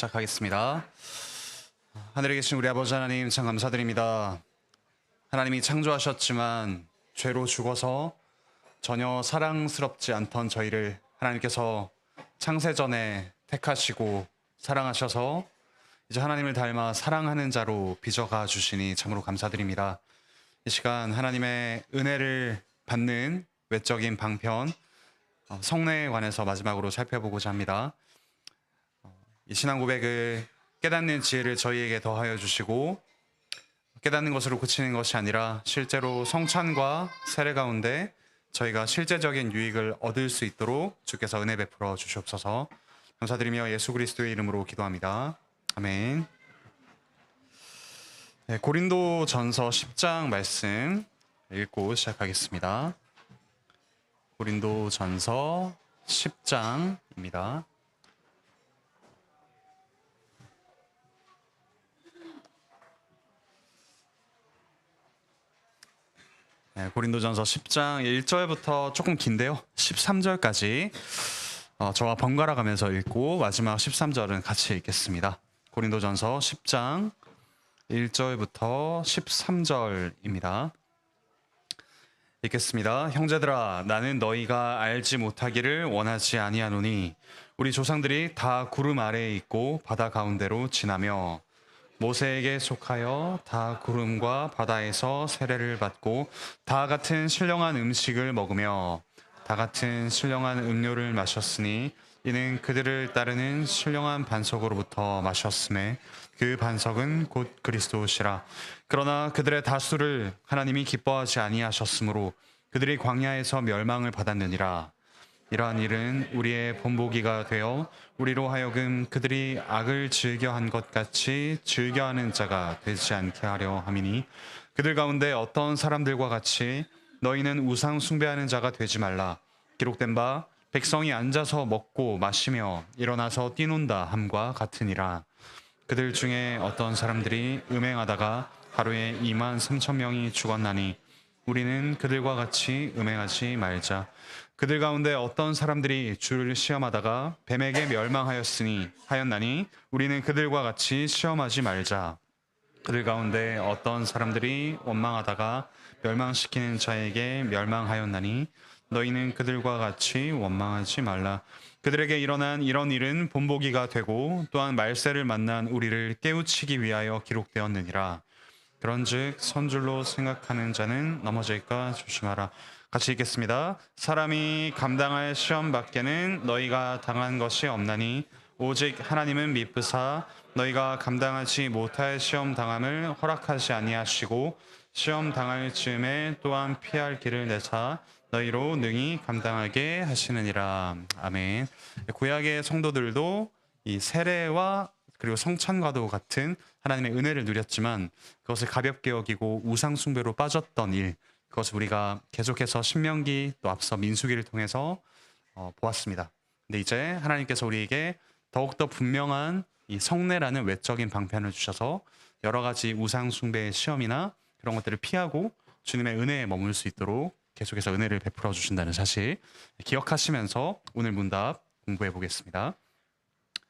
시작하겠습니다. 하늘에 계신 우리 아버지 하나님 참 감사드립니다. 하나님이 창조하셨지만 죄로 죽어서 전혀 사랑스럽지 않던 저희를 하나님께서 창세전에 택하시고 사랑하셔서 이제 하나님을 닮아 사랑하는 자로 빚어가 주시니 참으로 감사드립니다. 이 시간 하나님의 은혜를 받는 외적인 방편 성례에 관해서 마지막으로 살펴보고자 합니다. 이 신앙 고백을 깨닫는 지혜를 저희에게 더하여 주시고 깨닫는 것으로 그치는 것이 아니라 실제로 성찬과 세례 가운데 저희가 실제적인 유익을 얻을 수 있도록 주께서 은혜 베풀어 주시옵소서. 감사드리며 예수 그리스도의 이름으로 기도합니다. 아멘. 네, 고린도전서 10장 말씀 읽고 시작하겠습니다. 고린도전서 10장입니다. 네, 고린도전서 10장 1절부터 조금 긴데요. 13절까지 저와 번갈아 가면서 읽고 마지막 13절은 같이 읽겠습니다. 고린도전서 10장 1절부터 13절입니다. 읽겠습니다. 형제들아, 나는 너희가 알지 못하기를 원하지 아니하노니 우리 조상들이 다 구름 아래에 있고 바다 가운데로 지나며 모세에게 속하여 다 구름과 바다에서 세례를 받고 다 같은 신령한 음식을 먹으며 다 같은 신령한 음료를 마셨으니 이는 그들을 따르는 신령한 반석으로부터 마셨음에 그 반석은 곧 그리스도시라. 그러나 그들의 다수를 하나님이 기뻐하지 아니하셨으므로 그들이 광야에서 멸망을 받았느니라. 이러한 일은 우리의 본보기가 되어 우리로 하여금 그들이 악을 즐겨한 것 같이 즐겨하는 자가 되지 않게 하려 함이니 그들 가운데 어떤 사람들과 같이 너희는 우상 숭배하는 자가 되지 말라. 기록된 바 백성이 앉아서 먹고 마시며 일어나서 뛰논다 함과 같으니라. 그들 중에 어떤 사람들이 음행하다가 하루에 2만 3천 명이 죽었나니 우리는 그들과 같이 음행하지 말자. 그들 가운데 어떤 사람들이 주를 시험하다가 뱀에게 멸망하였나니 우리는 그들과 같이 시험하지 말자. 그들 가운데 어떤 사람들이 원망하다가 멸망시키는 자에게 멸망하였나니 너희는 그들과 같이 원망하지 말라. 그들에게 일어난 이런 일은 본보기가 되고 또한 말세를 만난 우리를 깨우치기 위하여 기록되었느니라. 그런즉 선줄로 생각하는 자는 넘어질까 조심하라. 같이 읽겠습니다. 사람이 감당할 시험 밖에는 너희가 당한 것이 없나니 오직 하나님은 미쁘사 너희가 감당하지 못할 시험 당함을 허락하지 아니하시고 시험 당할 즈음에 또한 피할 길을 내사 너희로 능히 감당하게 하시느니라. 아멘. 구약의 성도들도 이 세례와 그리고 성찬과도 같은 하나님의 은혜를 누렸지만 그것을 가볍게 여기고 우상 숭배로 빠졌던 일, 그것을 우리가 계속해서 신명기 또 앞서 민수기를 통해서 보았습니다. 근데 이제 하나님께서 우리에게 더욱더 분명한 이 성례라는 외적인 방편을 주셔서 여러 가지 우상 숭배의 시험이나 그런 것들을 피하고 주님의 은혜에 머물 수 있도록 계속해서 은혜를 베풀어 주신다는 사실 기억하시면서 오늘 문답 공부해 보겠습니다.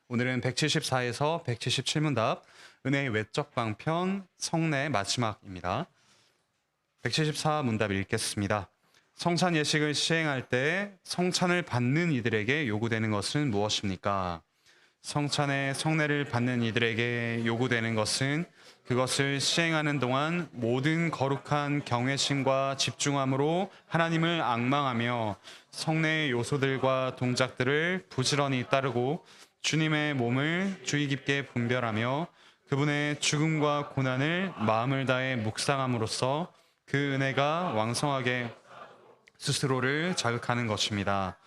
오늘은 174에서 177문답 은혜의 외적 방편 성례 마지막입니다. 174문답 읽겠습니다. 성찬 예식을 시행할 때 성찬을 받는 이들에게 요구되는 것은 무엇입니까? 성찬의 성례를 받는 이들에게 요구되는 것은 그것을 시행하는 동안 모든 거룩한 경외심과 집중함으로 하나님을 앙망하며 성례의 요소들과 동작들을 부지런히 따르고 주님의 몸을 주의 깊게 분별하며 그분의 죽음과 고난을 마음을 다해 묵상함으로써 그 은혜가 왕성하게 스스로를 자극하는 것입니다.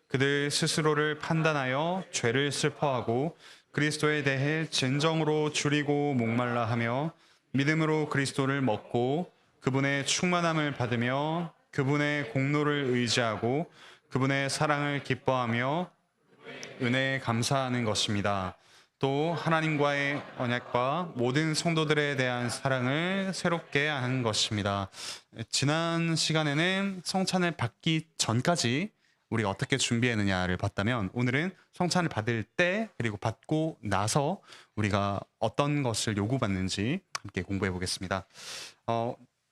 그들 스스로를 판단하여 죄를 슬퍼하고 그리스도에 대해 진정으로 줄이고 목말라 하며 믿음으로 그리스도를 먹고 그분의 충만함을 받으며 그분의 공로를 의지하고 그분의 사랑을 기뻐하며 은혜에 감사하는 것입니다. 또 하나님과의 언약과 모든 성도들에 대한 사랑을 새롭게 하는 것입니다. 지난 시간에는 성찬을 받기 전까지 우리가 어떻게 준비했느냐를 봤다면 오늘은 성찬을 받을 때 그리고 받고 나서 우리가 어떤 것을 요구받는지 함께 공부해 보겠습니다.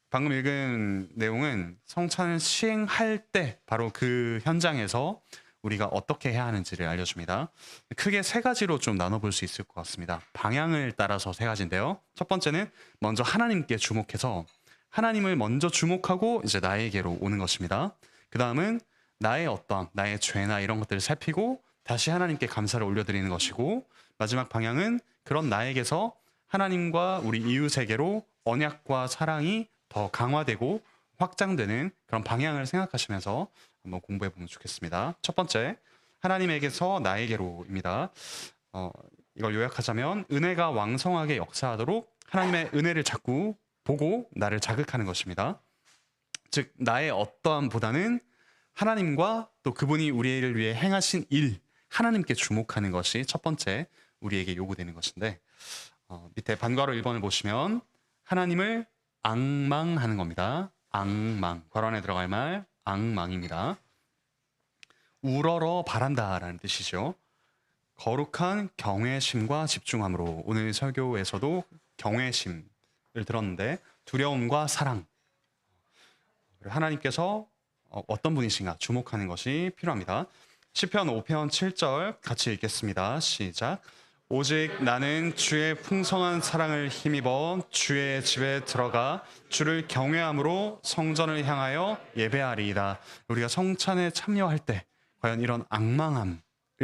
방금 읽은 내용은 성찬을 시행할 때 바로 그 현장에서 우리가 어떻게 해야 하는지를 알려줍니다. 크게 세 가지로 좀 나눠볼 수 있을 것 같습니다. 방향을 따라서 세 가지인데요. 첫 번째는 먼저 하나님께 주목해서 하나님을 먼저 주목하고 이제 나에게로 오는 것입니다. 그 다음은 나의 죄나 이런 것들을 살피고 다시 하나님께 감사를 올려드리는 것이고, 마지막 방향은 그런 나에게서 하나님과 우리 이웃에게로 언약과 사랑이 더 강화되고 확장되는 그런 방향을 생각하시면서 한번 공부해 보면 좋겠습니다. 첫 번째, 하나님에게서 나에게로입니다. 이걸 요약하자면 은혜가 왕성하게 역사하도록 하나님의 은혜를 자꾸 보고 나를 자극하는 것입니다. 즉 나의 어떠함보다는 하나님과 또 그분이 우리를 위해 행하신 일, 하나님께 주목하는 것이 첫 번째 우리에게 요구되는 것인데, 밑에 반괄호 1번을 보시면 하나님을 앙망하는 겁니다. 앙망, 괄호 안에 들어갈 말 앙망입니다. 우러러 바란다라는 뜻이죠. 거룩한 경외심과 집중함으로, 오늘 설교에서도 경외심을 들었는데 두려움과 사랑, 하나님께서 어떤 분이신가 주목하는 것이 필요합니다. 시편 5편 7절 같이 읽겠습니다. 시작. 오직 나는 주의 풍성한 사랑을 힘입어 주의 집에 들어가 주를 경외함으로 성전을 향하여 예배하리이다. 우리가 성찬에 참여할 때 과연 이런 앙망함을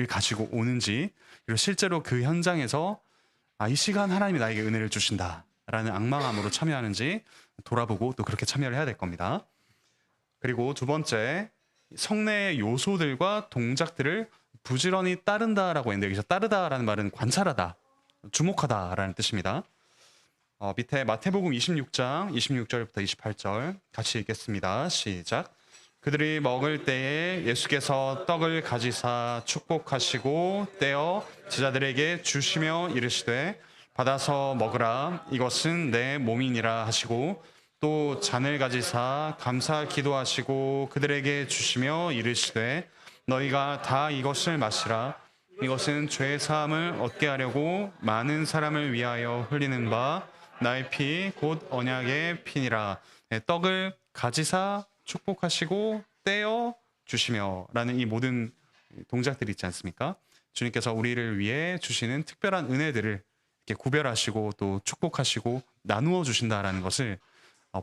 가지고 오는지, 그리고 실제로 그 현장에서 이 시간 하나님이 나에게 은혜를 주신다라는 앙망함으로 참여하는지 돌아보고 또 그렇게 참여를 해야 될 겁니다. 그리고 두 번째, 성례의 요소들과 동작들을 부지런히 따른다라고 했는데, 여기서 따르다라는 말은 관찰하다, 주목하다라는 뜻입니다. 밑에 마태복음 26장 26절부터 28절 같이 읽겠습니다. 시작. 그들이 먹을 때에 예수께서 떡을 가지사 축복하시고 떼어 제자들에게 주시며 이르시되 받아서 먹으라, 이것은 내 몸이니라 하시고, 또 잔을 가지사 감사 기도하시고 그들에게 주시며 이르시되 너희가 다 이것을 마시라, 이것은 죄 사함을 얻게 하려고 많은 사람을 위하여 흘리는 바 나의 피 곧 언약의 피니라. 떡을 가지사 축복하시고 떼어 주시며 라는 이 모든 동작들이 있지 않습니까? 주님께서 우리를 위해 주시는 특별한 은혜들을 이렇게 구별하시고 또 축복하시고 나누어 주신다라는 것을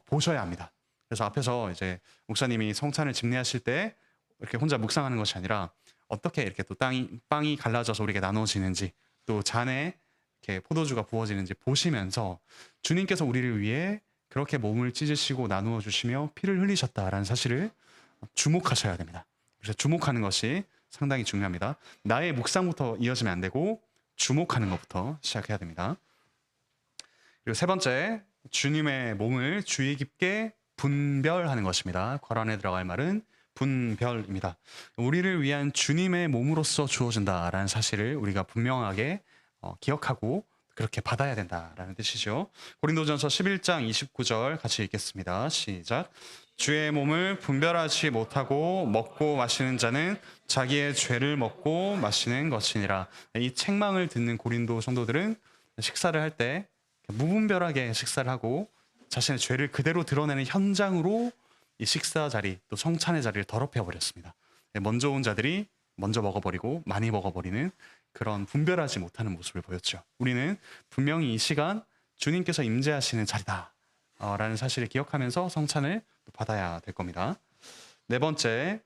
보셔야 합니다. 그래서 앞에서 이제 목사님이 성찬을 집례하실 때 이렇게 혼자 묵상하는 것이 아니라 어떻게 이렇게 또 빵이 갈라져서 우리에게 나눠지는지, 또 잔에 이렇게 포도주가 부어지는지 보시면서 주님께서 우리를 위해 그렇게 몸을 찢으시고 나누어 주시며 피를 흘리셨다라는 사실을 주목하셔야 됩니다. 그래서 주목하는 것이 상당히 중요합니다. 나의 묵상부터 이어지면 안 되고 주목하는 것부터 시작해야 됩니다. 그리고 세 번째, 주님의 몸을 주의 깊게 분별하는 것입니다. 괄호 안에 들어갈 말은 분별입니다. 우리를 위한 주님의 몸으로서 주어진다라는 사실을 우리가 분명하게 기억하고 그렇게 받아야 된다라는 뜻이죠. 고린도전서 11장 29절 같이 읽겠습니다. 시작. 주의 몸을 분별하지 못하고 먹고 마시는 자는 자기의 죄를 먹고 마시는 것이니라. 이 책망을 듣는 고린도 성도들은 식사를 할 때 무분별하게 식사를 하고 자신의 죄를 그대로 드러내는 현장으로 이 식사 자리, 또 성찬의 자리를 더럽혀 버렸습니다. 먼저 온 자들이 먼저 먹어버리고 많이 먹어버리는 그런 분별하지 못하는 모습을 보였죠. 우리는 분명히 이 시간 주님께서 임재하시는 자리다 라는 사실을 기억하면서 성찬을 받아야 될 겁니다. 네 번째,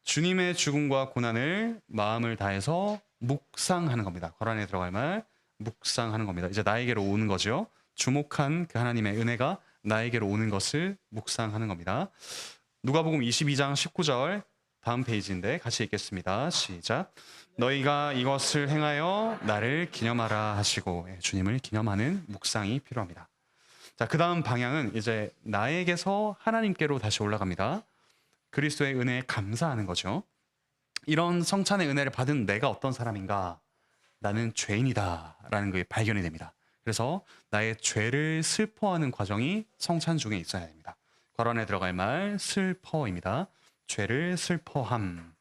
주님의 죽음과 고난을 마음을 다해서 묵상하는 겁니다. 거란에 들어갈 말 묵상하는 겁니다. 이제 나에게로 오는 거죠. 주목한 그 하나님의 은혜가 나에게로 오는 것을 묵상하는 겁니다. 누가복음 22장 19절 다음 페이지인데 같이 읽겠습니다. 시작. 너희가 이것을 행하여 나를 기념하라 하시고, 주님을 기념하는 묵상이 필요합니다. 자, 그 다음 방향은 이제 나에게서 하나님께로 다시 올라갑니다. 그리스도의 은혜에 감사하는 거죠. 이런 성찬의 은혜를 받은 내가 어떤 사람인가? 나는 죄인이다 라는 게 발견이 됩니다. 그래서 나의 죄를 슬퍼하는 과정이 성찬 중에 있어야 됩니다. 괄호 안에 들어갈 말 슬퍼입니다. 죄를 슬퍼함.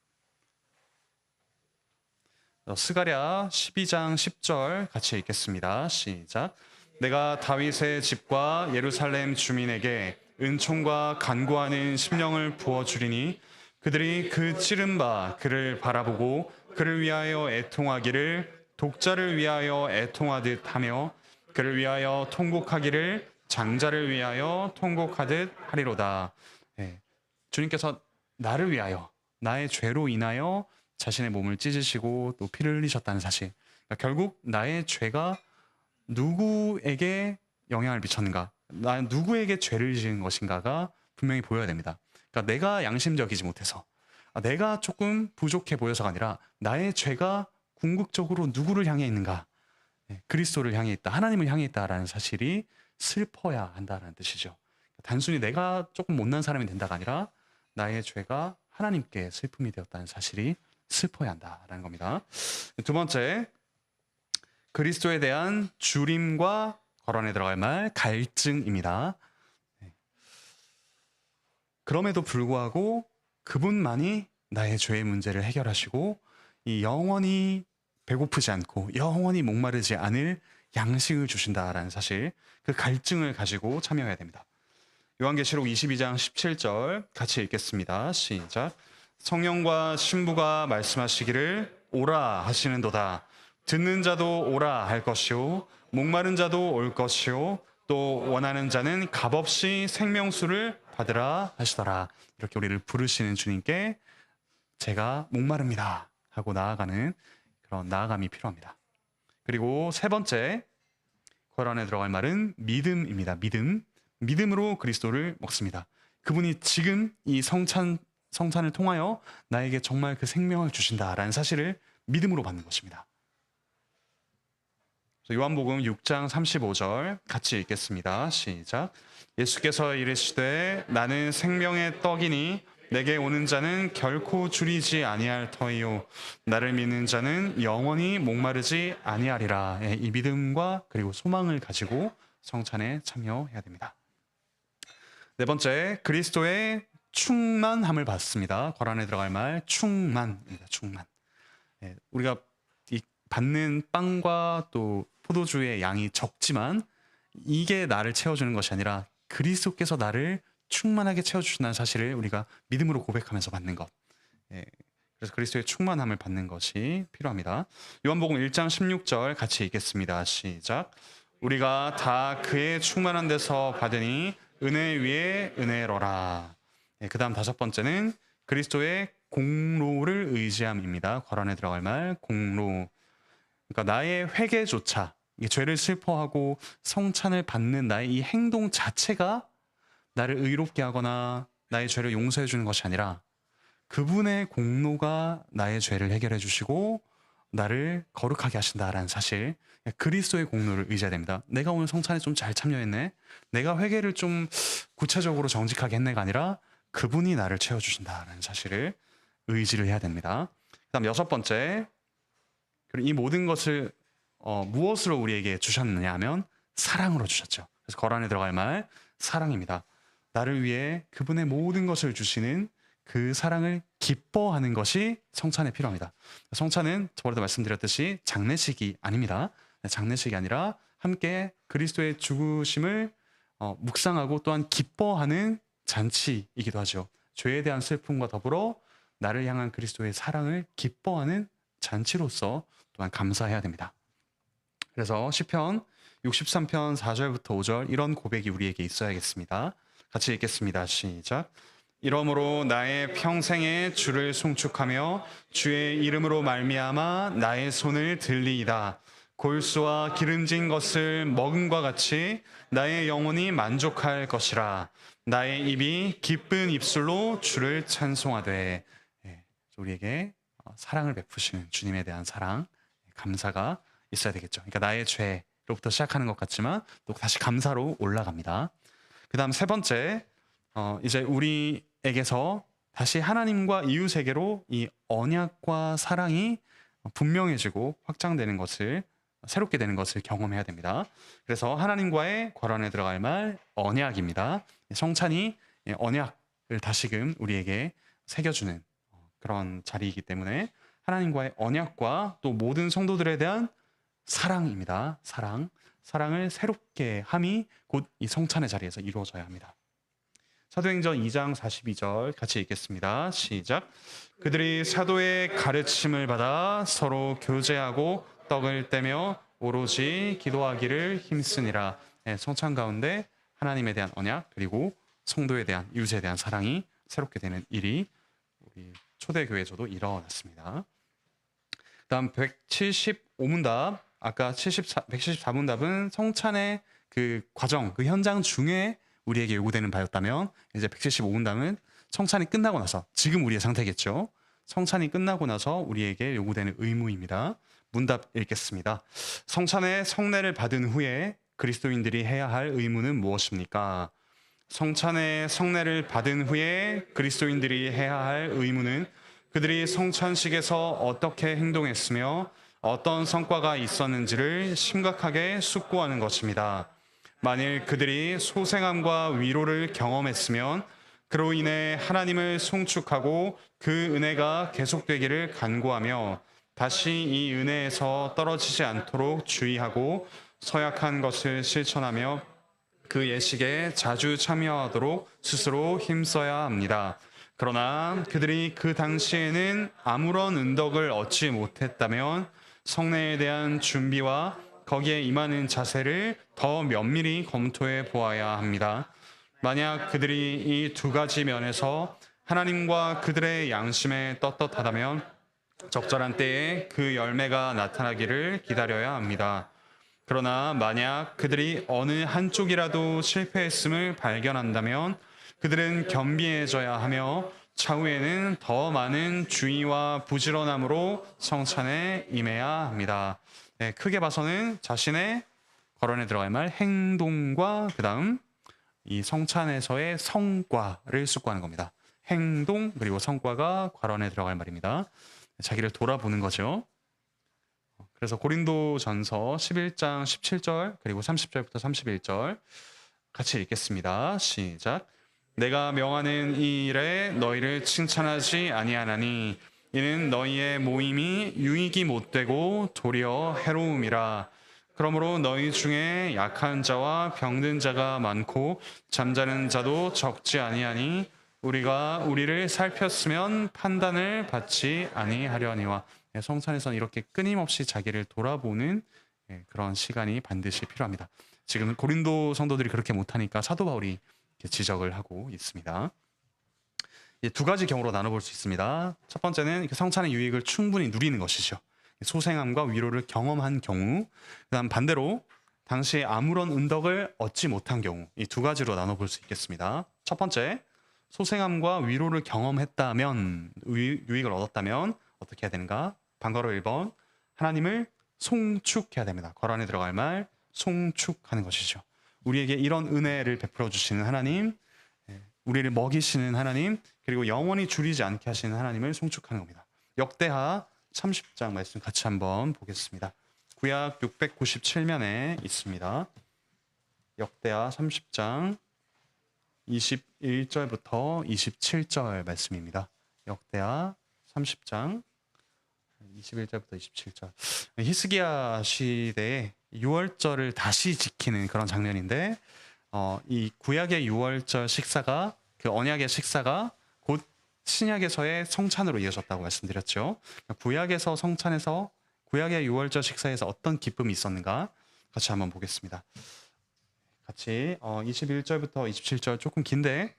스가랴 12장 10절 같이 읽겠습니다. 시작. 내가 다윗의 집과 예루살렘 주민에게 은총과 간구하는 심령을 부어주리니 그들이 그 찌른 바 그를 바라보고 그를 위하여 애통하기를 독자를 위하여 애통하듯 하며 그를 위하여 통곡하기를 장자를 위하여 통곡하듯 하리로다. 네. 주님께서 나를 위하여 나의 죄로 인하여 자신의 몸을 찢으시고 또 피를 흘리셨다는 사실. 그러니까 결국 나의 죄가 누구에게 영향을 미쳤는가, 나 누구에게 죄를 지은 것인가가 분명히 보여야 됩니다. 그러니까 내가 양심적이지 못해서, 내가 조금 부족해 보여서가 아니라 나의 죄가 궁극적으로 누구를 향해 있는가, 그리스도를 향해 있다, 하나님을 향해 있다라는 사실이 슬퍼야 한다는 뜻이죠. 단순히 내가 조금 못난 사람이 된다가 아니라 나의 죄가 하나님께 슬픔이 되었다는 사실이 슬퍼야 한다라는 겁니다. 두 번째, 그리스도에 대한 주림과 거론에 들어갈 말 갈증입니다. 그럼에도 불구하고 그분만이 나의 죄의 문제를 해결하시고 이 영원히 배고프지 않고 영원히 목마르지 않을 양식을 주신다라는 사실, 그 갈증을 가지고 참여해야 됩니다. 요한계시록 22장 17절 같이 읽겠습니다. 시작. 성령과 신부가 말씀하시기를 오라 하시는도다. 듣는 자도 오라 할 것이요 목마른 자도 올 것이요 또 원하는 자는 값없이 생명수를 받으라 하시더라. 이렇게 우리를 부르시는 주님께 제가 목마릅니다 하고 나아가는 그런 나아감이 필요합니다. 그리고 세 번째, 거란에 들어갈 말은 믿음입니다. 믿음으로 그리스도를 먹습니다. 그분이 지금 이 성찬을 통하여 나에게 정말 그 생명을 주신다라는 사실을 믿음으로 받는 것입니다. 요한복음 6장 35절 같이 읽겠습니다. 시작. 예수께서 이르시되 나는 생명의 떡이니 내게 오는 자는 결코 줄이지 아니할 터이요 나를 믿는 자는 영원히 목마르지 아니하리라. 이 믿음과 그리고 소망을 가지고 성찬에 참여해야 됩니다. 네 번째, 그리스도의 충만함을 받습니다. 거란에 들어갈 말 충만입니다. 충만. 우리가 받는 빵과 또 포도주의 양이 적지만 이게 나를 채워주는 것이 아니라 그리스도께서 나를 충만하게 채워주신다는 사실을 우리가 믿음으로 고백하면서 받는 것. 그래서 그리스도의 충만함을 받는 것이 필요합니다. 요한복음 1장 16절 같이 읽겠습니다. 시작. 우리가 다 그의 충만한 데서 받으니 은혜 위에 은혜로라. 그 다음 다섯 번째는 그리스도의 공로를 의지함입니다. 거란에 들어갈 말 공로. 그러니까 나의 회개조차, 죄를 슬퍼하고 성찬을 받는 나의 이 행동 자체가 나를 의롭게 하거나 나의 죄를 용서해 주는 것이 아니라 그분의 공로가 나의 죄를 해결해 주시고 나를 거룩하게 하신다라는 사실, 그리스도의 공로를 의지해야 됩니다. 내가 오늘 성찬에 좀 잘 참여했네, 내가 회개를 좀 구체적으로 정직하게 했네가 아니라 그분이 나를 채워주신다라는 사실을 의지를 해야 됩니다. 그 다음 여섯 번째, 그리고 이 모든 것을 무엇으로 우리에게 주셨느냐 하면 사랑으로 주셨죠. 그래서 거란에 들어갈 말 사랑입니다. 나를 위해 그분의 모든 것을 주시는 그 사랑을 기뻐하는 것이 성찬에 필요합니다. 성찬은 저번에도 말씀드렸듯이 장례식이 아닙니다. 장례식이 아니라 함께 그리스도의 죽으심을 묵상하고 또한 기뻐하는 잔치이기도 하죠. 죄에 대한 슬픔과 더불어 나를 향한 그리스도의 사랑을 기뻐하는 잔치로서 또한 감사해야 됩니다. 그래서 시편 63편 4절부터 5절 이런 고백이 우리에게 있어야겠습니다. 같이 읽겠습니다. 시작. 이러므로 나의 평생에 주를 송축하며 주의 이름으로 말미암아 나의 손을 들리이다. 골수와 기름진 것을 먹음과 같이 나의 영혼이 만족할 것이라. 나의 입이 기쁜 입술로 주를 찬송하되. 우리에게 사랑을 베푸시는 주님에 대한 사랑, 감사가 있어야 되겠죠. 그러니까 나의 죄로부터 시작하는 것 같지만 또 다시 감사로 올라갑니다. 그 다음 세 번째, 이제 우리에게서 다시 하나님과 이웃에게로 이 언약과 사랑이 분명해지고 확장되는 것을, 새롭게 되는 것을 경험해야 됩니다. 그래서 하나님과의 거란에 들어갈 말 언약입니다. 성찬이 언약을 다시금 우리에게 새겨주는 그런 자리이기 때문에 하나님과의 언약과 또 모든 성도들에 대한 사랑입니다. 사랑을 새롭게 함이 곧 이 성찬의 자리에서 이루어져야 합니다. 사도행전 2장 42절 같이 읽겠습니다. 시작. 그들이 사도의 가르침을 받아 서로 교제하고 떡을 떼며 오로지 기도하기를 힘쓰니라. 네, 성찬 가운데 하나님에 대한 언약 그리고 성도에 대한 유세에 대한 사랑이 새롭게 되는 일이 우리 초대교회에서도 일어났습니다. 다음 175문답 아까 174문답은 성찬의 그 과정, 그 현장 중에 우리에게 요구되는 바였다면 이제 175문답은 성찬이 끝나고 나서 지금 우리의 상태겠죠. 성찬이 끝나고 나서 우리에게 요구되는 의무입니다. 문답 읽겠습니다. 성찬의 성례를 받은 후에 그리스도인들이 해야 할 의무는 무엇입니까? 성찬의 성례를 받은 후에 그리스도인들이 해야 할 의무는 그들이 성찬식에서 어떻게 행동했으며 어떤 성과가 있었는지를 심각하게 숙고하는 것입니다. 만일 그들이 소생함과 위로를 경험했으면 그로 인해 하나님을 송축하고 그 은혜가 계속되기를 간구하며 다시 이 은혜에서 떨어지지 않도록 주의하고 서약한 것을 실천하며 그 예식에 자주 참여하도록 스스로 힘써야 합니다. 그러나 그들이 그 당시에는 아무런 은덕을 얻지 못했다면 성례에 대한 준비와 거기에 임하는 자세를 더 면밀히 검토해 보아야 합니다. 만약 그들이 이 두 가지 면에서 하나님과 그들의 양심에 떳떳하다면 적절한 때에 그 열매가 나타나기를 기다려야 합니다. 그러나 만약 그들이 어느 한쪽이라도 실패했음을 발견한다면 그들은 겸비해져야 하며 차후에는 더 많은 주의와 부지런함으로 성찬에 임해야 합니다. 네, 크게 봐서는 자신의 거론에 들어갈 말 행동과 그 다음 이 성찬에서의 성과를 숙고하는 겁니다. 행동 그리고 성과가 괄원에 들어갈 말입니다. 자기를 돌아보는 거죠. 그래서 고린도전서 11장 17절 그리고 30절부터 31절 같이 읽겠습니다. 시작. 내가 명하는 이 일에 너희를 칭찬하지 아니하나니 이는 너희의 모임이 유익이 못되고 도리어 해로움이라. 그러므로 너희 중에 약한 자와 병든 자가 많고 잠자는 자도 적지 아니하니 우리가 우리를 살폈으면 판단을 받지 아니하려니와. 성찬에서는 이렇게 끊임없이 자기를 돌아보는 그런 시간이 반드시 필요합니다. 지금 고린도 성도들이 그렇게 못하니까 사도 바울이 지적을 하고 있습니다. 두 가지 경우로 나눠볼 수 있습니다. 첫 번째는 성찬의 유익을 충분히 누리는 것이죠. 소생함과 위로를 경험한 경우, 그다음 반대로 당시에 아무런 은덕을 얻지 못한 경우, 이 두 가지로 나눠볼 수 있겠습니다. 첫 번째, 소생함과 위로를 경험했다면, 유익을 얻었다면 어떻게 해야 되는가? 방과로 1번, 하나님을 송축해야 됩니다. 거란에 들어갈 말, 송축하는 것이죠. 우리에게 이런 은혜를 베풀어 주시는 하나님, 우리를 먹이시는 하나님, 그리고 영원히 줄이지 않게 하시는 하나님을 송축하는 겁니다. 역대하 30장 말씀 같이 한번 보겠습니다. 구약 697면에 있습니다. 역대하 30장 21절부터 27절 말씀입니다. 역대하 30장 21절부터 27절. 히스기야 시대에 유월절을 다시 지키는 그런 장면인데 이 구약의 유월절 식사가 그 언약의 식사가 곧 신약에서의 성찬으로 이어졌다고 말씀드렸죠. 구약에서 성찬에서 구약의 유월절 식사에서 어떤 기쁨이 있었는가 같이 한번 보겠습니다. 같이 21절부터 27절 조금 긴데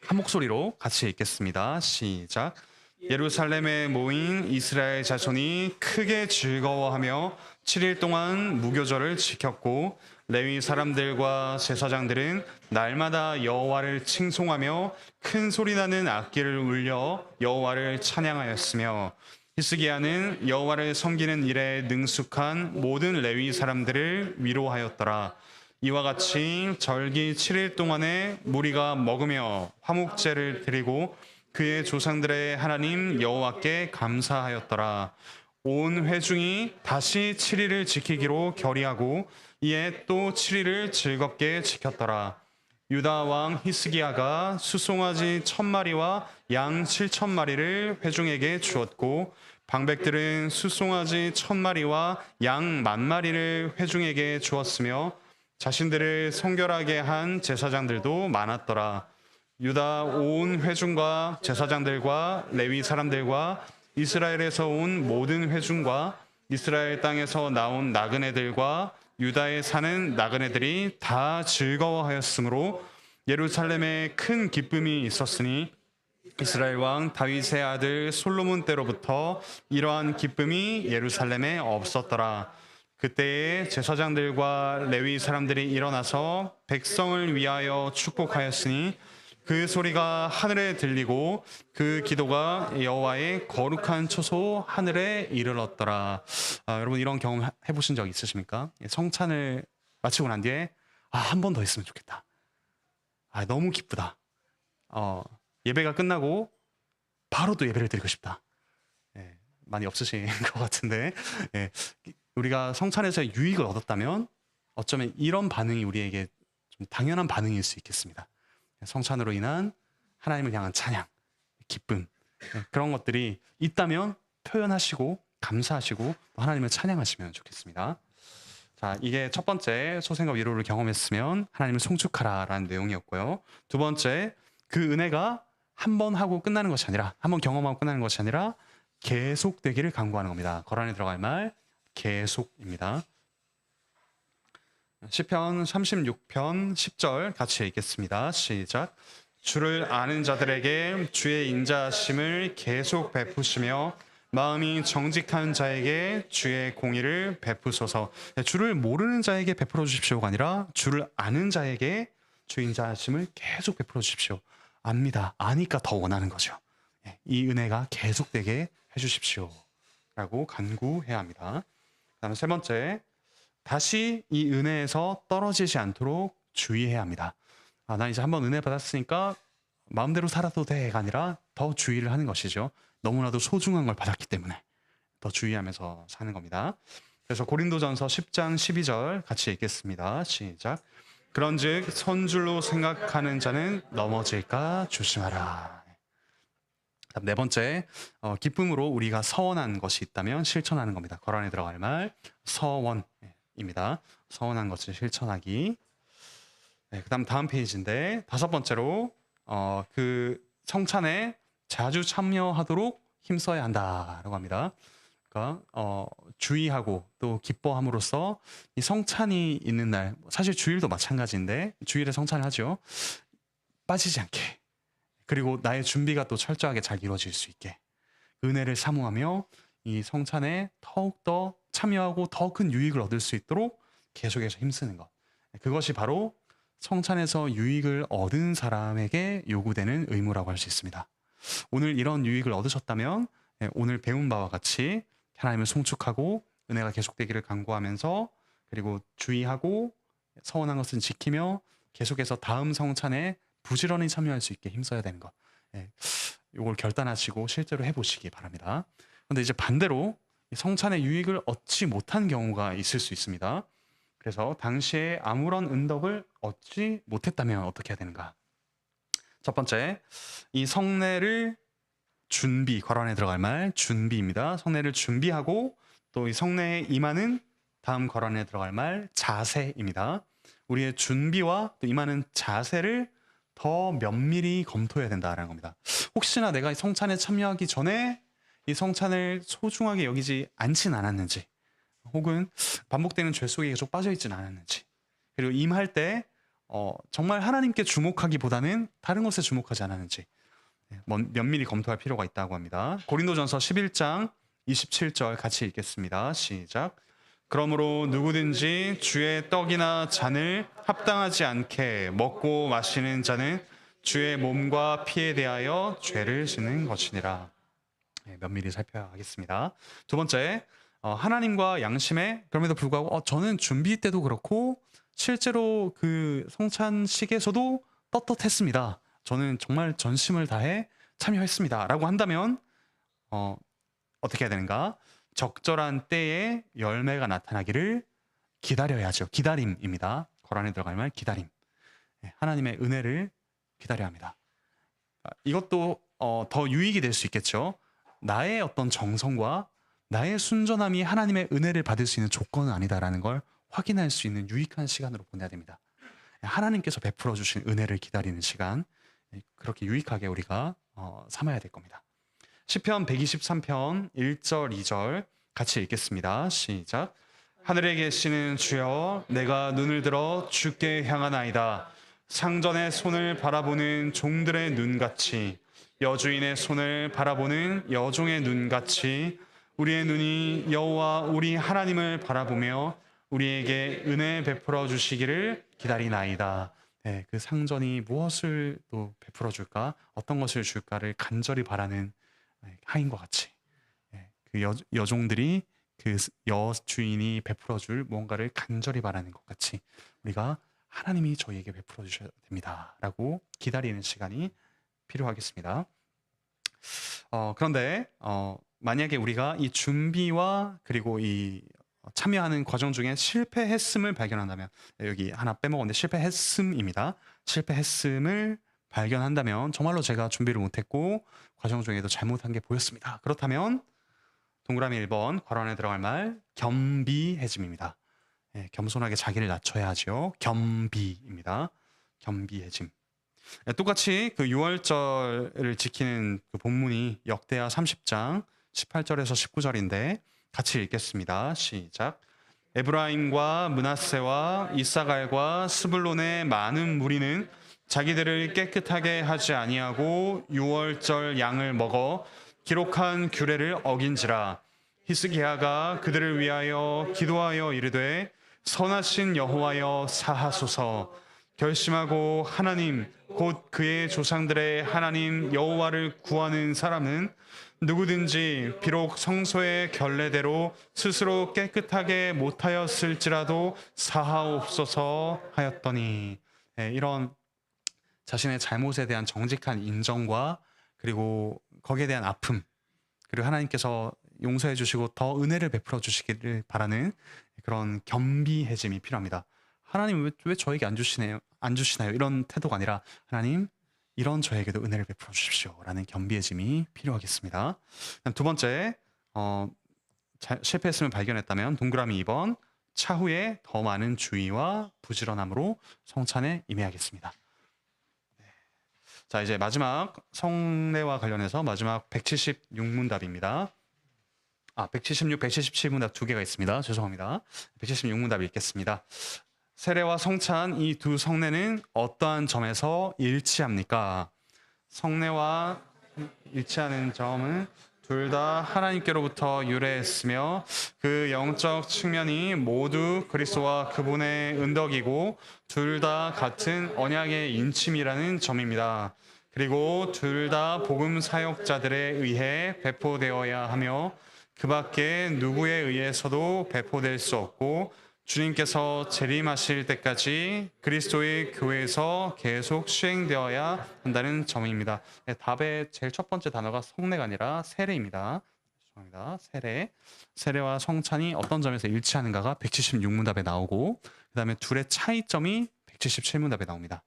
한 목소리로 같이 읽겠습니다. 시작. 예루살렘에 모인 이스라엘 자손이 크게 즐거워하며 7일 동안 무교절을 지켰고 레위 사람들과 제사장들은 날마다 여호와를 칭송하며 큰 소리나는 악기를 울려 여호와를 찬양하였으며 히스기야는 여호와를 섬기는 일에 능숙한 모든 레위 사람들을 위로하였더라. 이와 같이 절기 7일 동안에 무리가 먹으며 화목제를 드리고 그의 조상들의 하나님 여호와께 감사하였더라. 온 회중이 다시 7일을 지키기로 결의하고 이에 또 7일을 즐겁게 지켰더라. 유다 왕 히스기야가 수송아지 1,000마리와 양 7,000마리를 회중에게 주었고 방백들은 수송아지 1,000마리와 양 10,000마리를 회중에게 주었으며 자신들을 성결하게 한 제사장들도 많았더라. 유다 온 회중과 제사장들과 레위 사람들과 이스라엘에서 온 모든 회중과 이스라엘 땅에서 나온 나그네들과 유다에 사는 나그네들이 다 즐거워하였으므로 예루살렘에 큰 기쁨이 있었으니 이스라엘 왕 다윗의 아들 솔로몬 때로부터 이러한 기쁨이 예루살렘에 없었더라. 그때에 제사장들과 레위 사람들이 일어나서 백성을 위하여 축복하였으니 그 소리가 하늘에 들리고 그 기도가 여호와의 거룩한 처소 하늘에 이르렀더라. 여러분 이런 경험 해보신 적 있으십니까? 성찬을 마치고 난 뒤에 한 번 더 있으면 좋겠다. 너무 기쁘다. 예배가 끝나고 바로 또 예배를 드리고 싶다. 많이 없으신 것 같은데 우리가 성찬에서 유익을 얻었다면 어쩌면 이런 반응이 우리에게 좀 당연한 반응일 수 있겠습니다. 성찬으로 인한 하나님을 향한 찬양, 기쁨 그런 것들이 있다면 표현하시고 감사하시고 하나님을 찬양하시면 좋겠습니다. 자, 이게 첫 번째 소생과 위로를 경험했으면 하나님을 송축하라라는 내용이었고요. 두 번째, 그 은혜가 한 번 하고 끝나는 것이 아니라 한 번 경험하고 끝나는 것이 아니라 계속되기를 간구하는 겁니다. 거란에 들어갈 말 계속입니다. 시편 36편 10절 같이 읽겠습니다. 시작. 주를 아는 자들에게 주의 인자하심을 계속 베푸시며 마음이 정직한 자에게 주의 공의를 베푸소서. 주를 모르는 자에게 베풀어 주십시오가 아니라 주를 아는 자에게 주의 인자하심을 계속 베풀어 주십시오. 압니다. 아니까 더 원하는 거죠. 이 은혜가 계속되게 해주십시오 라고 간구해야 합니다. 그 다음에 세 번째, 다시 이 은혜에서 떨어지지 않도록 주의해야 합니다. 난 이제 한번 은혜 받았으니까 마음대로 살아도 돼가 아니라 더 주의를 하는 것이죠. 너무나도 소중한 걸 받았기 때문에 더 주의하면서 사는 겁니다. 그래서 고린도전서 10장 12절 같이 읽겠습니다. 시작. 그런즉 선줄로 생각하는 자는 넘어질까 조심하라. 네 번째, 기쁨으로 우리가 서원한 것이 있다면 실천하는 겁니다. 거란에 들어갈 말 서원입니다. 서원한 것을 실천하기. 그다음 다음 페이지인데 다섯 번째로 그 성찬에 자주 참여하도록 힘써야 한다라고 합니다. 그러니까 주의하고 또 기뻐함으로써 이 성찬이 있는 날, 사실 주일도 마찬가지인데 주일에 성찬을 하죠. 빠지지 않게. 그리고 나의 준비가 또 철저하게 잘 이루어질 수 있게 은혜를 사모하며 이 성찬에 더욱더 참여하고 더 큰 유익을 얻을 수 있도록 계속해서 힘쓰는 것. 그것이 바로 성찬에서 유익을 얻은 사람에게 요구되는 의무라고 할 수 있습니다. 오늘 이런 유익을 얻으셨다면 오늘 배운 바와 같이 하나님을 송축하고 은혜가 계속되기를 간구하면서 그리고 주의하고 서원한 것은 지키며 계속해서 다음 성찬에 부지런히 참여할 수 있게 힘써야 되는 것. 이걸 결단하시고 실제로 해보시기 바랍니다. 그런데 이제 반대로 성찬의 유익을 얻지 못한 경우가 있을 수 있습니다. 그래서 당시에 아무런 은덕을 얻지 못했다면 어떻게 해야 되는가? 첫 번째, 이 성례를 준비, 거란에 들어갈 말 준비입니다. 성례를 준비하고 또 이 성례에 임하는 다음 거란에 들어갈 말 자세입니다. 우리의 준비와 또 임하는 자세를 더 면밀히 검토해야 된다는 겁니다. 혹시나 내가 이 성찬에 참여하기 전에 이 성찬을 소중하게 여기지 않진 않았는지, 혹은 반복되는 죄 속에 계속 빠져있진 않았는지, 그리고 임할 때 정말 하나님께 주목하기보다는 다른 것에 주목하지 않았는지 면밀히 검토할 필요가 있다고 합니다. 고린도전서 11장 27절 같이 읽겠습니다. 시작. 그러므로 누구든지 주의 떡이나 잔을 합당하지 않게 먹고 마시는 자는 주의 몸과 피에 대하여 죄를 짓는 것이니라. 면밀히 살펴야 하겠습니다. 두 번째, 하나님과 양심에 그럼에도 불구하고 저는 준비 때도 그렇고 실제로 그 성찬식에서도 떳떳했습니다. 저는 정말 전심을 다해 참여했습니다. 라고 한다면 어떻게 해야 되는가? 적절한 때에 열매가 나타나기를 기다려야죠. 기다림입니다. 거란에 들어갈 말 기다림. 하나님의 은혜를 기다려야 합니다. 이것도 더 유익이 될 수 있겠죠. 나의 어떤 정성과 나의 순전함이 하나님의 은혜를 받을 수 있는 조건은 아니다라는 걸 확인할 수 있는 유익한 시간으로 보내야 됩니다. 하나님께서 베풀어 주신 은혜를 기다리는 시간, 그렇게 유익하게 우리가 삼아야 될 겁니다. 시편 123편 1절 2절 같이 읽겠습니다. 시작. 하늘에 계시는 주여, 내가 눈을 들어 주께 향하나이다. 상전의 손을 바라보는 종들의 눈같이, 여주인의 손을 바라보는 여종의 눈같이 우리의 눈이 여호와 우리 하나님을 바라보며 우리에게 은혜 베풀어 주시기를 기다리나이다. 그 상전이 무엇을 또 베풀어 줄까, 어떤 것을 줄까를 간절히 바라는 하인과 같이, 그 여종들이 그 여주인이 베풀어 줄 무언가를 간절히 바라는 것 같이 우리가 하나님이 저희에게 베풀어 주셔야 됩니다 라고 기다리는 시간이 필요하겠습니다. 그런데 만약에 우리가 이 준비와 그리고 이 참여하는 과정 중에 실패했음을 발견한다면, 여기 하나 빼먹었는데 실패했음입니다. 실패했음을 발견한다면, 정말로 제가 준비를 못했고 과정 중에도 잘못한 게 보였습니다. 그렇다면 동그라미 1번 괄호 안에 들어갈 말 겸비해짐입니다. 겸손하게 자기를 낮춰야 하죠. 겸비입니다. 겸비해짐. 똑같이 그 6월절을 지키는 그 본문이 역대하 30장 18절에서 19절인데 같이 읽겠습니다. 시작. 에브라임과 므낫세와 이사갈과 스불론의 많은 무리는 자기들을 깨끗하게 하지 아니하고 6월절 양을 먹어 기록한 규례를 어긴지라. 히스기야가 그들을 위하여 기도하여 이르되 선하신 여호와여 사하소서. 결심하고 하나님 곧 그의 조상들의 하나님 여호와를 구하는 사람은 누구든지 비록 성소의 결례대로 스스로 깨끗하게 못하였을지라도 사하옵소서 하였더니, 이런 자신의 잘못에 대한 정직한 인정과 그리고 거기에 대한 아픔, 그리고 하나님께서 용서해 주시고 더 은혜를 베풀어 주시기를 바라는 그런 겸비해짐이 필요합니다. 하나님 왜 저에게 안 주시나요? 이런 태도가 아니라 하나님 이런 저에게도 은혜를 베풀어 주십시오 라는 겸비해짐이 필요하겠습니다. 두 번째, 실패했음을 발견했다면 동그라미 2번 차후에 더 많은 주의와 부지런함으로 성찬에 임해야겠습니다. 자, 이제 마지막 성례와 관련해서 마지막 176문답입니다. 176, 177문답 두 개가 있습니다. 죄송합니다. 176문답 읽겠습니다. 세례와 성찬 이 두 성례는 어떠한 점에서 일치합니까? 성례와 일치하는 점은 둘 다 하나님께로부터 유래했으며 그 영적 측면이 모두 그리스도와 그분의 은덕이고 둘 다 같은 언약의 인침이라는 점입니다. 그리고 둘 다 복음 사역자들에 의해 배포되어야 하며 그 밖에 누구에 의해서도 배포될 수 없고 주님께서 재림하실 때까지 그리스도의 교회에서 계속 수행되어야 한다는 점입니다. 답의 제일 첫 번째 단어가 성례가 아니라 세례입니다. 죄송합니다. 세례와 성찬이 어떤 점에서 일치하는가가 176문답에 나오고 그 다음에 둘의 차이점이 177문답에 나옵니다.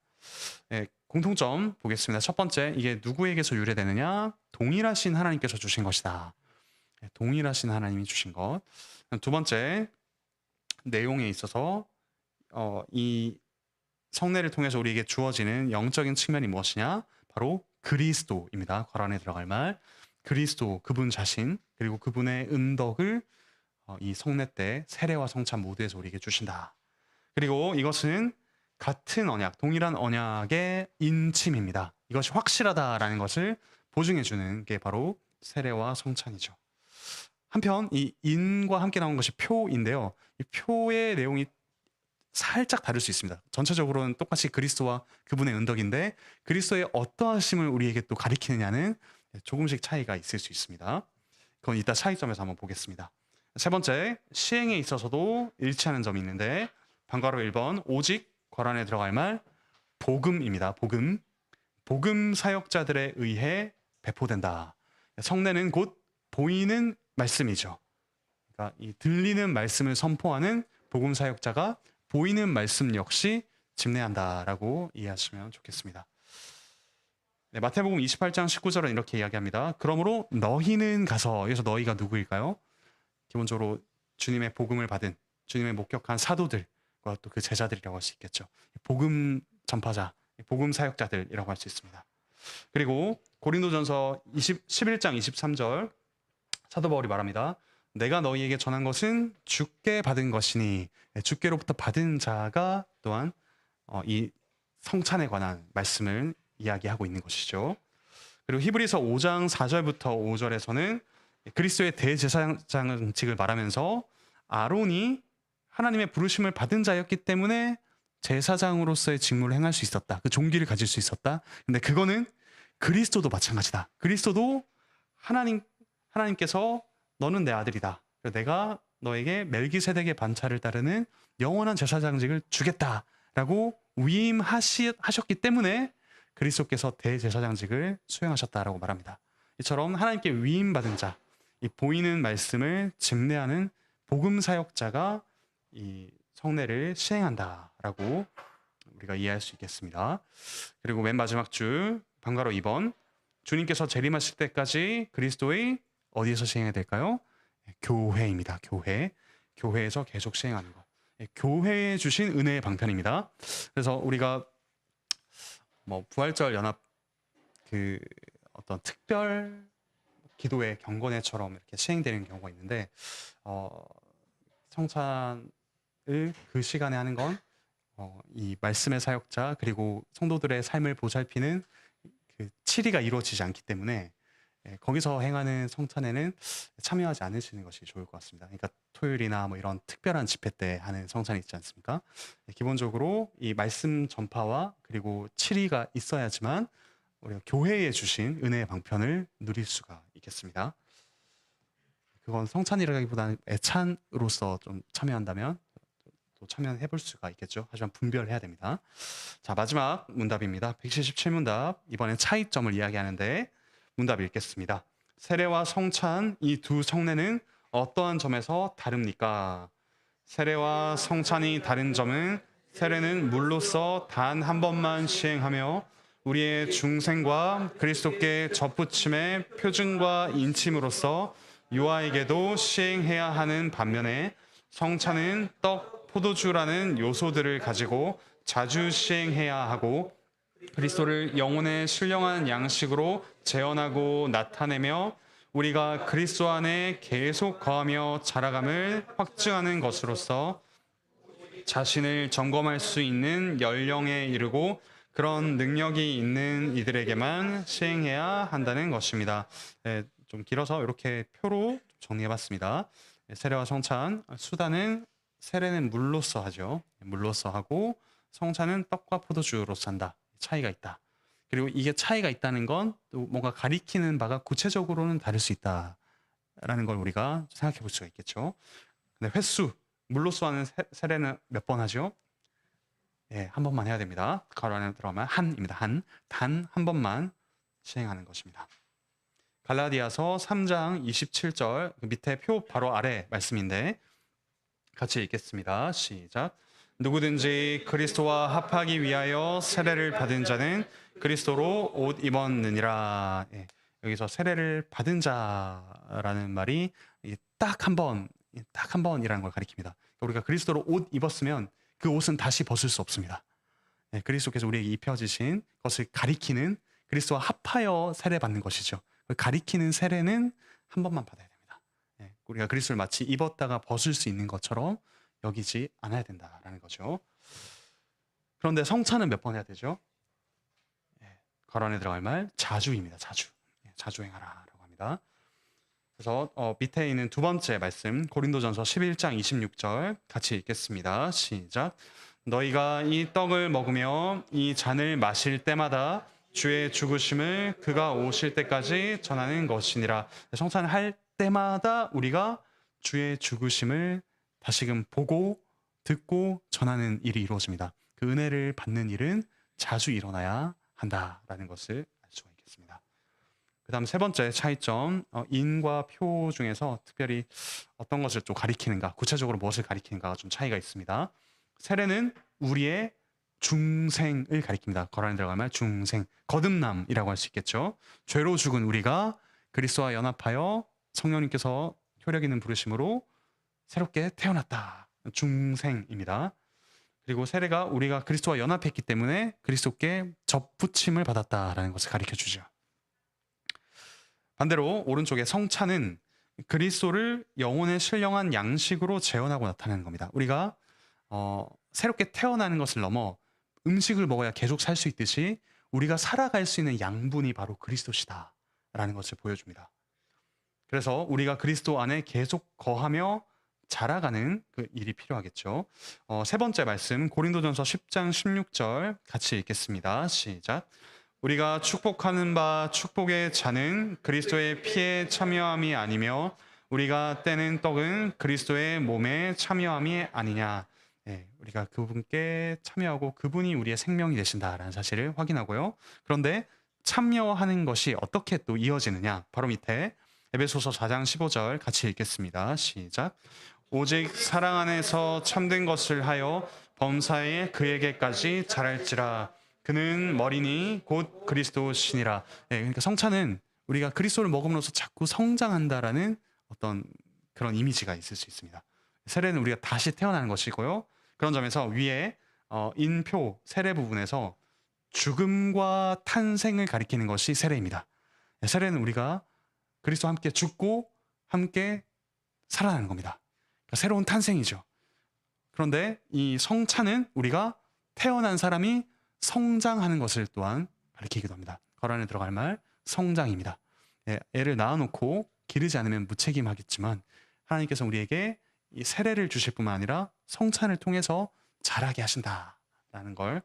공통점 보겠습니다. 첫 번째, 이게 누구에게서 유래되느냐? 동일하신 하나님께서 주신 것이다. 동일하신 하나님이 주신 것. 두 번째, 내용에 있어서 이 성례를 통해서 우리에게 주어지는 영적인 측면이 무엇이냐? 바로 그리스도입니다. 괄호 안에 들어갈 말 그리스도, 그분 자신, 그리고 그분의 은덕을 이 성례 때 세례와 성찬 모두에서 우리에게 주신다. 그리고 이것은 같은 언약, 동일한 언약의 인침입니다. 이것이 확실하다라는 것을 보증해 주는 게 바로 세례와 성찬이죠. 한편 이 인과 함께 나온 것이 표인데요. 이 표의 내용이 살짝 다를 수 있습니다. 전체적으로는 똑같이 그리스도와 그분의 은덕인데 그리스도의 어떠하심을 우리에게 또 가리키느냐는 조금씩 차이가 있을 수 있습니다. 그건 이따 차이점에서 한번 보겠습니다. 세 번째, 시행에 있어서도 일치하는 점이 있는데 방괄호 1번 오직 괄호 안에 들어갈 말 복음입니다. 복음 사역자들에 의해 배포된다. 성례는 곧 보이는 말씀이죠. 그러니까 이 들리는 말씀을 선포하는 복음 사역자가 보이는 말씀 역시 집례한다라고 이해하시면 좋겠습니다. 네, 마태복음 28장 19절은 이렇게 이야기합니다. 그러므로 너희는 가서, 여기서 너희가 누구일까요? 기본적으로 주님의 복음을 받은, 주님의 목격한 사도들과 또 그 제자들이라고 할 수 있겠죠. 복음 전파자, 복음 사역자들이라고 할 수 있습니다. 그리고 고린도전서 11장 23절 사도 바울이 말합니다. 내가 너희에게 전한 것은 주께 받은 것이니, 주께로부터 받은 자가 또한 이 성찬에 관한 말씀을 이야기하고 있는 것이죠. 그리고 히브리서 5장 4절부터 5절에서는 그리스도의 대제사장직을 말하면서 아론이 하나님의 부르심을 받은 자였기 때문에 제사장으로서의 직무를 행할 수 있었다. 그 종기를 가질 수 있었다. 근데 그거는 그리스도도 마찬가지다. 그리스도도 하나님께서 너는 내 아들이다. 내가 너에게 멜기세덱의 반차를 따르는 영원한 제사장직을 주겠다라고 위임하셨기 때문에 그리스도께서 대제사장직을 수행하셨다라고 말합니다. 이처럼 하나님께 위임받은 자, 이 보이는 말씀을 집례하는 복음 사역자가 이 성례를 시행한다라고 우리가 이해할 수 있겠습니다. 그리고 맨 마지막 줄 방가로 2번 주님께서 재림하실 때까지 그리스도의 어디에서 시행해야 될까요? 교회입니다. 교회에서 계속 시행하는 것. 교회에 주신 은혜의 방편입니다. 그래서 우리가 부활절 연합 그 어떤 특별 기도회 경건회처럼 이렇게 시행되는 경우가 있는데 성찬을 그 시간에 하는 건 이 말씀의 사역자 그리고 성도들의 삶을 보살피는 그 치리가 이루어지지 않기 때문에 거기서 행하는 성찬에는 참여하지 않으시는 것이 좋을 것 같습니다. 그러니까 토요일이나 이런 특별한 집회 때 하는 성찬이 있지 않습니까? 기본적으로 이 말씀 전파와 그리고 치리가 있어야지만 우리가 교회에 주신 은혜의 방편을 누릴 수가 있겠습니다. 그건 성찬이라기보다는 애찬으로서 좀 참여한다면 또 참여해 볼 수가 있겠죠. 하지만 분별해야 됩니다. 자, 마지막 문답입니다. 177문답. 이번엔 차이점을 이야기하는데 문답 읽겠습니다. 세례와 성찬 이 두 성례는 어떠한 점에서 다릅니까? 세례와 성찬이 다른 점은 세례는 물로써 단 한 번만 시행하며 우리의 중생과 그리스도께 접붙임의 표징과 인침으로써 유아에게도 시행해야 하는 반면에 성찬은 떡, 포도주라는 요소들을 가지고 자주 시행해야 하고 그리스도를 영혼의 신령한 양식으로 재현하고 나타내며 우리가 그리스도 안에 계속 거하며 자라감을 확증하는 것으로서 자신을 점검할 수 있는 연령에 이르고 그런 능력이 있는 이들에게만 시행해야 한다는 것입니다. 좀 길어서 이렇게 표로 정리해봤습니다. 세례와 성찬, 수단은 세례는 물로써 하죠. 물로써 하고 성찬은 떡과 포도주로서 한다. 차이가 있다. 그리고 이게 차이가 있다는 건 또 뭔가 가리키는 바가 구체적으로는 다를 수 있다라는 걸 우리가 생각해 볼 수가 있겠죠. 근데 횟수, 물로써 하는 세례는 몇 번 하죠? 한 번만 해야 됩니다. 가로 안에 들어가면 한입니다. 단 한 번만 시행하는 것입니다. 갈라디아서 3장 27절 밑에 표 바로 아래 말씀인데 같이 읽겠습니다. 시작. 누구든지 그리스도와 합하기 위하여 세례를 받은 자는 그리스도로 옷 입었느니라. 여기서 세례를 받은 자라는 말이 딱 한 번이라는 걸 가리킵니다. 우리가 그리스도로 옷 입었으면 그 옷은 다시 벗을 수 없습니다. 그리스도께서 우리에게 입혀주신 것을 가리키는 그리스도와 합하여 세례 받는 것이죠. 가리키는 세례는 한 번만 받아야 됩니다. 우리가 그리스도를 마치 입었다가 벗을 수 있는 것처럼 여기지 않아야 된다라는 거죠. 그런데 성찬은 몇 번 해야 되죠? 괄호 안에 들어갈 말 자주입니다. 자주 행하라라고 합니다. 그래서 밑에 있는 두 번째 말씀 고린도전서 11장 26절 같이 읽겠습니다. 시작. 너희가 이 떡을 먹으며 이 잔을 마실 때마다 주의 죽으심을 그가 오실 때까지 전하는 것이니라. 성찬을 할 때마다 우리가 주의 죽으심을 다시금 보고 듣고 전하는 일이 이루어집니다. 그 은혜를 받는 일은 자주 일어나야 한다라는 것을 알 수가 있겠습니다. 그 다음 세 번째 차이점, 인과 표 중에서 특별히 어떤 것을 좀 가리키는가, 구체적으로 무엇을 가리키는가가 좀 차이가 있습니다. 세례는 우리의 중생을 가리킵니다. 거란에 들어가면 중생, 거듭남이라고 할 수 있겠죠. 죄로 죽은 우리가 그리스도와 연합하여 성령님께서 효력 있는 부르심으로 새롭게 태어났다. 중생입니다. 그리고 세례가 우리가 그리스도와 연합했기 때문에 그리스도께 접붙임을 받았다라는 것을 가르쳐 주죠. 반대로 오른쪽에 성찬은 그리스도를 영혼의 신령한 양식으로 재현하고 나타내는 겁니다. 우리가 새롭게 태어나는 것을 넘어 음식을 먹어야 계속 살 수 있듯이 우리가 살아갈 수 있는 양분이 바로 그리스도시다라는 것을 보여줍니다. 그래서 우리가 그리스도 안에 계속 거하며 자라가는 그 일이 필요하겠죠. 세 번째 말씀 고린도전서 10장 16절 같이 읽겠습니다. 시작. 우리가 축복하는 바 축복의 잔은 그리스도의 피에 참여함이 아니며 우리가 떼는 떡은 그리스도의 몸에 참여함이 아니냐. 네, 우리가 그분께 참여하고 그분이 우리의 생명이 되신다라는 사실을 확인하고요. 그런데 참여하는 것이 어떻게 또 이어지느냐. 바로 밑에 에베소서 4장 15절 같이 읽겠습니다. 시작. 오직 사랑 안에서 참된 것을 하여 범사에 그에게까지 자랄지라. 그는 머리니 곧 그리스도시니라. 네, 그러니까 성찬은 우리가 그리스도를 먹음으로써 자꾸 성장한다라는 어떤 그런 이미지가 있을 수 있습니다. 세례는 우리가 다시 태어나는 것이고요. 그런 점에서 위에 인표 세례 부분에서 죽음과 탄생을 가리키는 것이 세례입니다. 세례는 우리가 그리스도와 함께 죽고 함께 살아나는 겁니다. 그러니까 새로운 탄생이죠. 그런데 이 성찬은 우리가 태어난 사람이 성장하는 것을 또한 가리키기도 합니다. 거란에 들어갈 말 성장입니다. 애를 낳아놓고 기르지 않으면 무책임하겠지만 하나님께서 우리에게 이 세례를 주실 뿐만 아니라 성찬을 통해서 자라게 하신다라는 걸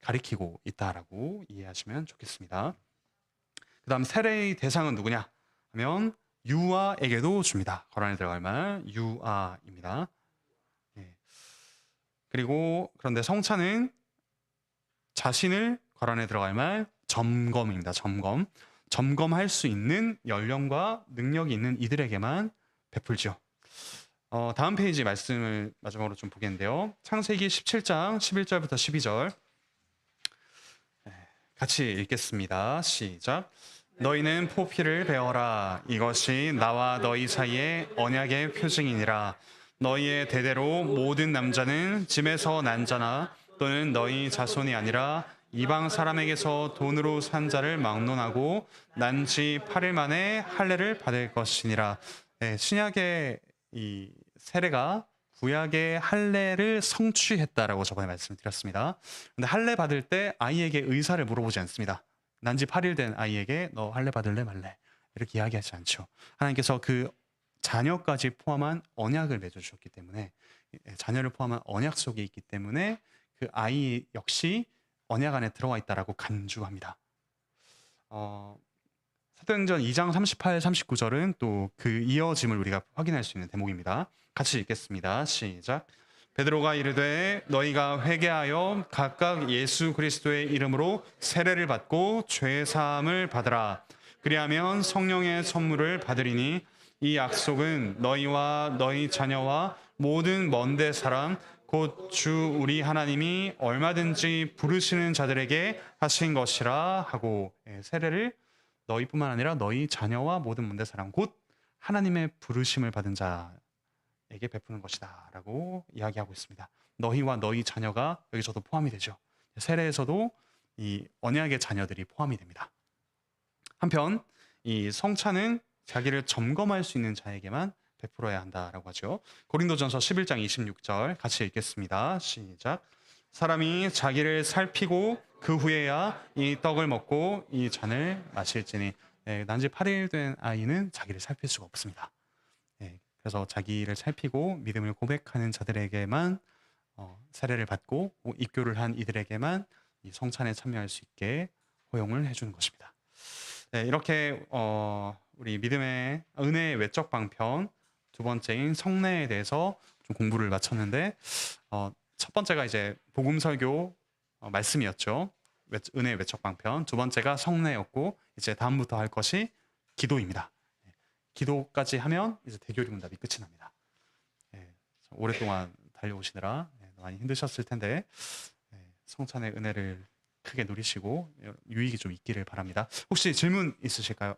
가리키고 있다라고 이해하시면 좋겠습니다. 그 다음 세례의 대상은 누구냐 하면 유아에게도 줍니다. 거란에 들어갈 말 유아입니다. 그리고 그런데 성찬은 자신을 거란에 들어갈 말 점검입니다. 점검할 수 있는 연령과 능력이 있는 이들에게만 베풀죠. 다음 페이지 말씀을 마지막으로 좀 보겠는데요. 창세기 17장 11절부터 12절 같이 읽겠습니다. 시작. 너희는 포피를 베어라. 이것이 나와 너희 사이의 언약의 표징이니라. 너희의 대대로 모든 남자는 짐에서 난 자나 또는 너희 자손이 아니라 이방 사람에게서 돈으로 산 자를 막론하고 난 지 8일 만에 할례를 받을 것이니라. 네, 신약의 이 세례가 구약의 할례를 성취했다라고 저번에 말씀드렸습니다. 근데 할례 받을 때 아이에게 의사를 물어보지 않습니다. 난 지 8일 된 아이에게 너 할례 받을래 말래 이렇게 이야기하지 않죠. 하나님께서 그 자녀까지 포함한 언약을 맺어주셨기 때문에 자녀를 포함한 언약 속에 있기 때문에 그 아이 역시 언약 안에 들어와 있다라고 간주합니다. 사도행전 2장 38, 39절은 또 그 이어짐을 우리가 확인할 수 있는 대목입니다. 같이 읽겠습니다. 시작. 베드로가 이르되 너희가 회개하여 각각 예수 그리스도의 이름으로 세례를 받고 죄 사함을 받으라. 그리하면 성령의 선물을 받으리니 이 약속은 너희와 너희 자녀와 모든 먼데 사람 곧 주 우리 하나님이 얼마든지 부르시는 자들에게 하신 것이라 하고 세례를 너희뿐만 아니라 너희 자녀와 모든 먼데 사람 곧 하나님의 부르심을 받은 자에게 베푸는 것이다 라고 이야기하고 있습니다. 너희와 너희 자녀가 여기서도 포함이 되죠. 세례에서도 이 언약의 자녀들이 포함이 됩니다. 한편 이 성찬은 자기를 점검할 수 있는 자에게만 베풀어야 한다라고 하죠. 고린도전서 11장 26절 같이 읽겠습니다. 시작. 사람이 자기를 살피고 그 후에야 이 떡을 먹고 이 잔을 마실지니. 난지 8일 된 아이는 자기를 살필 수가 없습니다. 그래서 자기를 살피고 믿음을 고백하는 자들에게만 세례를 받고 입교를 한 이들에게만 이 성찬에 참여할 수 있게 허용을 해주는 것입니다. 이렇게 우리 믿음의 은혜의 외적 방편 두 번째인 성례에 대해서 좀 공부를 마쳤는데 첫 번째가 이제 복음 설교 말씀이었죠. 은혜의 외적 방편. 두 번째가 성례였고 이제 다음부터 할 것이 기도입니다. 기도까지 하면 이제 대교리 문답이 끝이 납니다. 오랫동안 달려오시느라 많이 힘드셨을 텐데 성찬의 은혜를 크게 누리시고 유익이 좀 있기를 바랍니다. 혹시 질문 있으실까요?